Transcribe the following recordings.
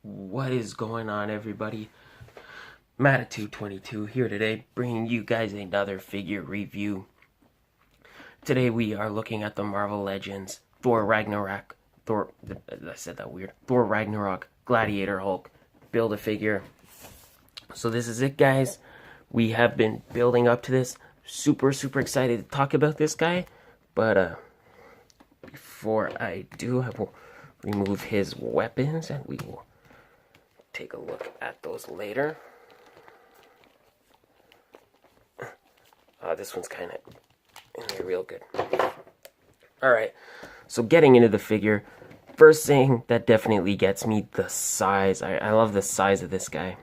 What is going on, everybody? Matitude22 here today, bringing you guys another figure review. Today we are looking at the Marvel Legends Thor Ragnarok, I said that weird, Thor Ragnarok Gladiator Hulk Build-A-Figure. So this is it, guys. We have been building up to this. Super excited to talk about this guy. But before I do, I will remove his weapons and we will take a look at those later. This one's kind of in there real good. Alright, so getting into the figure, first thing that definitely gets me, the size. I love the size of this guy.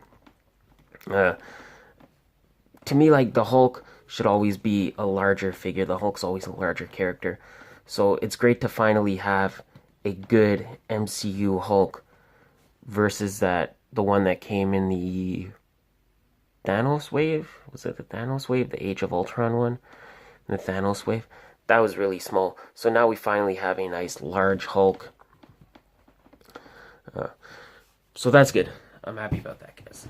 To me, like, the Hulk should always be a larger figure. The Hulk's always a larger character. So it's great to finally have a good MCU Hulk versus the one that came in the Thanos wave. Was it the Thanos wave? The Age of Ultron one? The Thanos wave? That was really small. So now we finally have a nice large Hulk. So that's good. I'm happy about that, guys.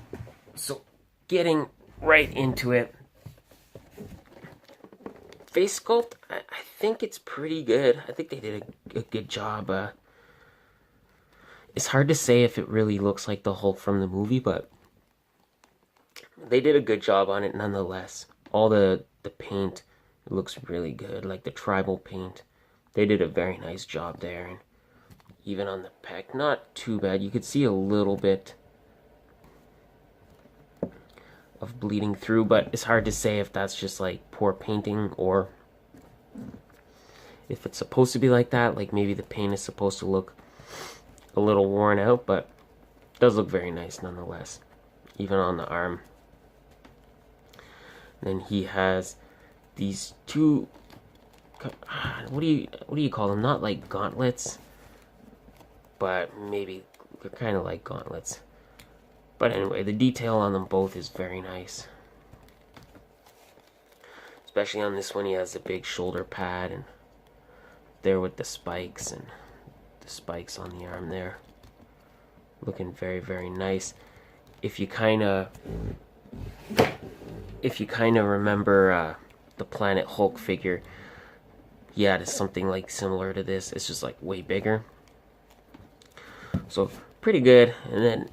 So getting right into it. Face sculpt, I think it's pretty good. I think they did a good job. It's hard to say if it really looks like the Hulk from the movie, but they did a good job on it nonetheless. All the paint looks really good, like the tribal paint. They did a very nice job there, and even on the pec, not too bad. You could see a little bit of bleeding through, but it's hard to say if that's just like poor painting or if it's supposed to be like that. Like maybe the paint is supposed to look a little worn out, but it does look very nice nonetheless, even on the arm. Then he has these two, what do you call them? Not like gauntlets, but maybe they're kind of like gauntlets. But anyway, the detail on them both is very nice. Especially on this one, he has the big shoulder pad, and there with the spikes, and the spikes on the arm there. Looking very nice. If you kind of remember the Planet Hulk figure, yeah, it's something like similar to this. It's just like way bigger. So pretty good. And then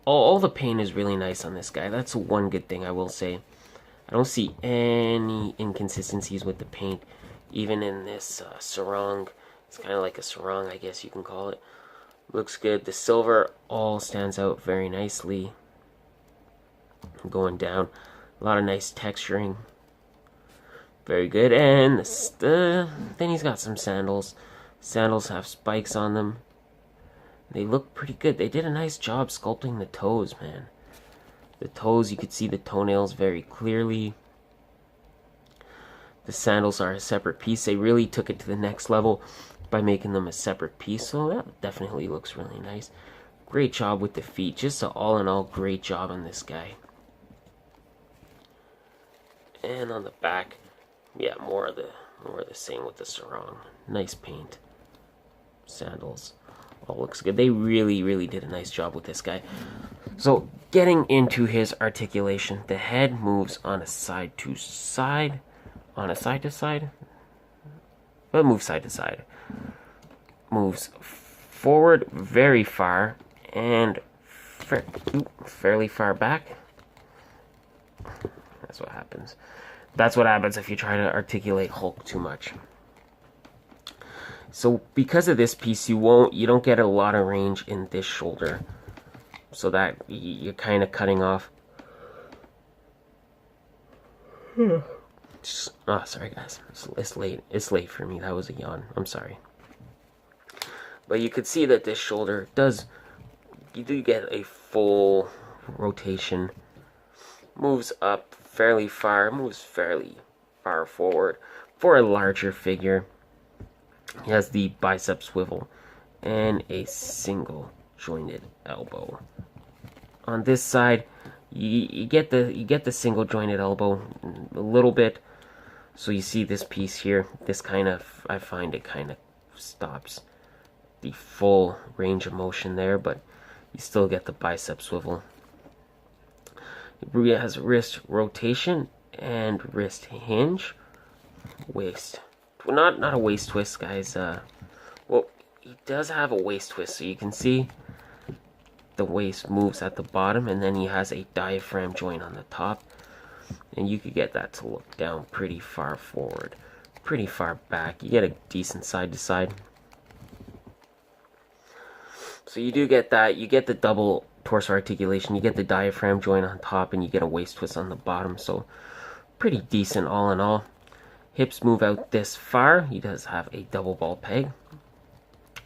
all the paint is really nice on this guy. That's one good thing I will say. I don't see any inconsistencies with the paint. Even in this sarong, it's kind of like a sarong, I guess you can call it. Looks good. The silver all stands out very nicely. Going down, a lot of nice texturing. Very good. And then he's got some sandals. Sandals have spikes on them. They look pretty good. They did a nice job sculpting the toes, man. The toes, you could see the toenails very clearly. The sandals are a separate piece. They really took it to the next level by making them a separate piece. So that definitely looks really nice. Great job with the feet. Just an all in all great job on this guy. And on the back, yeah, more of the same with the sarong. Nice paint. Sandals. All looks good. They really did a nice job with this guy. So getting into his articulation, the head moves on a side to side, but moves side to side. Moves forward very far and fairly far back. That's what happens. That's what happens if you try to articulate Hulk too much. So because of this piece, you don't get a lot of range in this shoulder. So that you're kind of cutting off. Oh, sorry guys. It's late. It's late for me. That was a yawn. I'm sorry. But you could see that this shoulder you do get a full rotation. Moves up fairly far, moves fairly far forward for a larger figure. He has the bicep swivel and a single jointed elbow. On this side, you get the single jointed elbow a little bit. So you see this piece here. This I find it kind of stops the full range of motion there, but you still get the bicep swivel. It has wrist rotation and wrist hinge. Waist, well, not a waist twist, guys. Well, he does have a waist twist, so you can see the waist moves at the bottom, and then he has a diaphragm joint on the top, and you could get that to look down pretty far forward, pretty far back. You get a decent side to side. So you do get that. You get the double torso articulation, you get the diaphragm joint on top, and you get a waist twist on the bottom. So pretty decent all in all. Hips move out this far. He does have a double ball peg,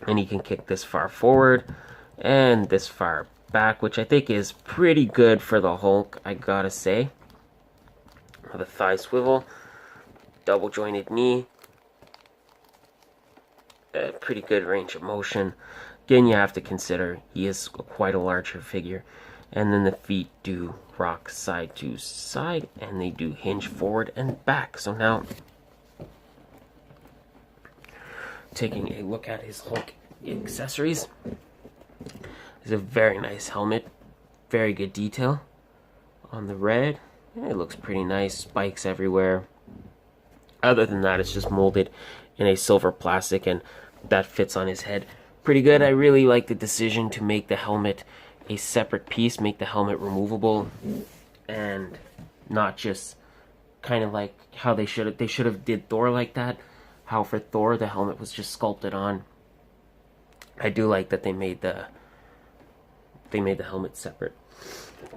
and he can kick this far forward and this far back, which I think is pretty good for the Hulk, I gotta say. The thigh swivel, double jointed knee, pretty good range of motion. Again, you have to consider he is quite a larger figure. And then the feet do rock side to side, and they do hinge forward and back. So now, taking a look at his Hulk accessories. It's a very nice helmet. Very good detail on the red. It looks pretty nice. Spikes everywhere. Other than that, it's just molded in a silver plastic, and that fits on his head pretty good. I really like the decision to make the helmet a separate piece, make the helmet removable, and not just kind of like how they should have did Thor like that. How for Thor the helmet was just sculpted on. I do like that they made the helmet separate.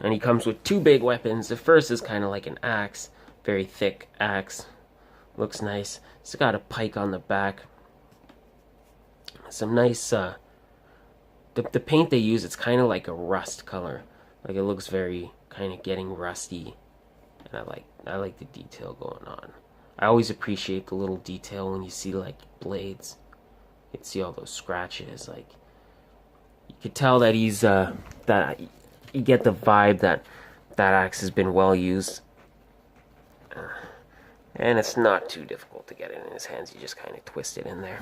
And he comes with two big weapons. The first is kind of like an axe, very thick axe. Looks nice. It's got a pike on the back. Some nice, the paint they use, it's kind of like a rust color. Like it looks very kind of getting rusty. And I like the detail going on. I always appreciate the little detail when you see like blades. You can see all those scratches. Like you could tell that he's that you get the vibe that that axe has been well used. And it's not too difficult to get it in his hands. You just kind of twist it in there.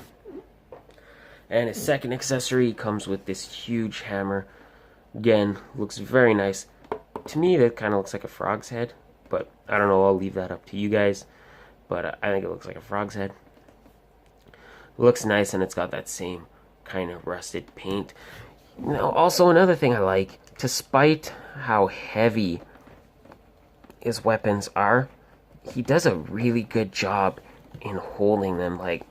And his second accessory comes with this huge hammer. Again, looks very nice. To me, that kind of looks like a frog's head. But I don't know, I'll leave that up to you guys. But I think it looks like a frog's head. It looks nice, and it's got that same kind of rusted paint. Now, also another thing I like, despite how heavy his weapons are, he does a really good job in holding them. Like,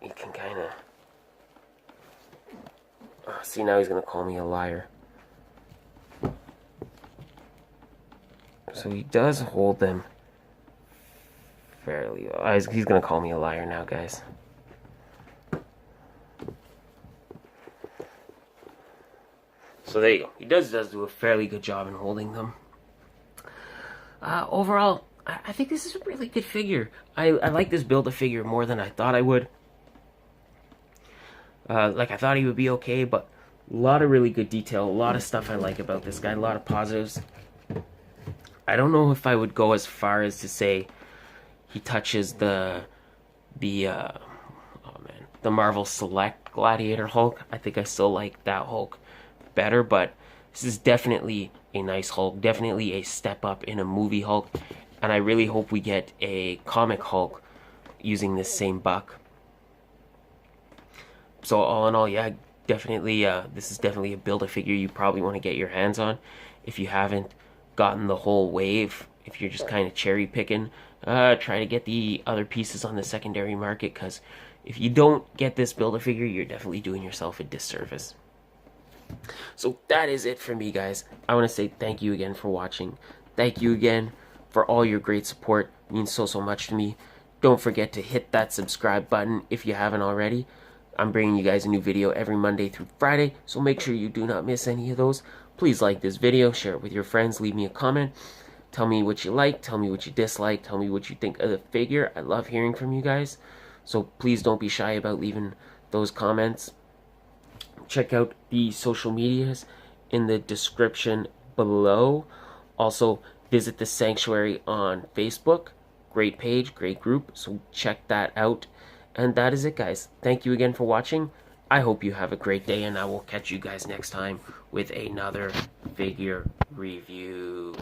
you can kind of... Oh, see, now he's going to call me a liar. So he does hold them fairly well. He's going to call me a liar now, guys. So there you go. He does do a fairly good job in holding them. Overall, I think this is a really good figure. I like this Build-A-Figure more than I thought I would. Like, I thought he would be okay, but a lot of really good detail. A lot of stuff I like about this guy. A lot of positives. I don't know if I would go as far as to say he touches the Marvel Select Gladiator Hulk. I think I still like that Hulk better, but this is definitely a nice Hulk, definitely a step up in a movie Hulk, and I really hope we get a comic Hulk using this same buck. So all in all, yeah, definitely, this is definitely a Build-A-Figure you probably want to get your hands on if you haven't gotten the whole wave. If you're just kind of cherry picking, try to get the other pieces on the secondary market, because if you don't get this Build-A-Figure, you're definitely doing yourself a disservice. So that is it for me, guys. I want to say thank you again for watching. Thank you again for all your great support. It means so much to me. Don't forget to hit that subscribe button if you haven't already. I'm bringing you guys a new video every Monday through Friday, so make sure you do not miss any of those. Please like this video, share it with your friends, leave me a comment. Tell me what you like, tell me what you dislike, tell me what you think of the figure. I love hearing from you guys, so please don't be shy about leaving those comments. Check out the social medias in the description below. Also, visit the Sanctuary on Facebook. Great page, great group, so check that out. And that is it, guys. Thank you again for watching. I hope you have a great day, and I will catch you guys next time with another figure review.